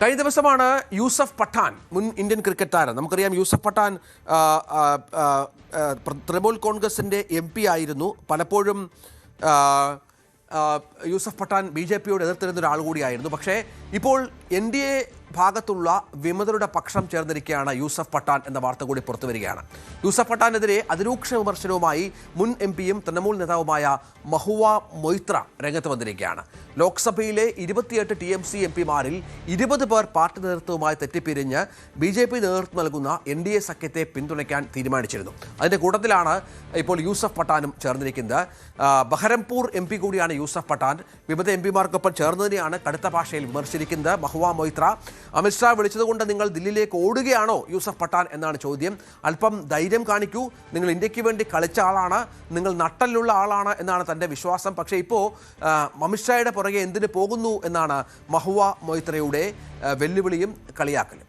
കഴിഞ്ഞ ദിവസമാണ് യൂസഫ് പഠാൻ, മുൻ ഇന്ത്യൻ ക്രിക്കറ്റ് താരം. നമുക്കറിയാം യൂസഫ് പഠാൻ തൃണമൂൽ കോൺഗ്രസിൻ്റെ MP ആയിരുന്നു. പലപ്പോഴും യൂസഫ് പഠാൻ BJPയോട് എതിർത്തിരുന്ന ഒരാൾ കൂടിയായിരുന്നു. പക്ഷേ ഇപ്പോൾ NDA ഭാഗത്തുള്ള വിമതരുടെ പക്ഷം ചേർന്നിരിക്കുകയാണ് യൂസഫ് പഠാൻ എന്ന വാർത്ത കൂടി പുറത്തു വരികയാണ്. യൂസഫ് പഠാനെതിരെ അതിരൂക്ഷ വിമർശനവുമായി മുൻ MPയും തൃണമൂൽ നേതാവുമായ മഹുവ മൊയ്ത്ര രംഗത്ത് വന്നിരിക്കുകയാണ്. ലോക്സഭയിലെ 28 TMC MPമാരിൽ 20 പേർ പാർട്ടി നേതൃത്വവുമായി തെറ്റിപ്പിരിഞ്ഞ് BJP നേതൃത്വം നൽകുന്ന NDA സഖ്യത്തെ പിന്തുണയ്ക്കാൻ തീരുമാനിച്ചിരുന്നു. അതിൻ്റെ കൂട്ടത്തിലാണ് ഇപ്പോൾ യൂസഫ് പഠാനും ചേർന്നിരിക്കുന്നത്. ബഹരംപൂർ MP കൂടിയാണ് യൂസഫ് പഠാൻ. വിമത MPമാർക്കൊപ്പം ചേർന്നതിനെയാണ് കടുത്ത ഭാഷയിൽ വിമർശിച്ചിരിക്കുന്നത് മഹുവ മൊയ്ത്ര. അമിത്ഷാ വിളിച്ചതുകൊണ്ട് നിങ്ങൾ ദില്ലിയിലേക്ക് ഓടുകയാണോ യൂസഫ് പഠാൻ എന്നാണ് ചോദ്യം. അല്പം ധൈര്യം കാണിക്കൂ, നിങ്ങൾ ഇന്ത്യക്ക് വേണ്ടി കളിച്ച ആളാണ്, നിങ്ങൾ നട്ടലുള്ള ആളാണ് എന്നാണ് തൻ്റെ വിശ്വാസം. പക്ഷേ ഇപ്പോൾ അമിത്ഷായുടെ പുറകെ എന്തിനു പോകുന്നു എന്നാണ് മഹുവ മൊയ്ത്രയുടെ വെല്ലുവിളിയും കളിയാക്കലും.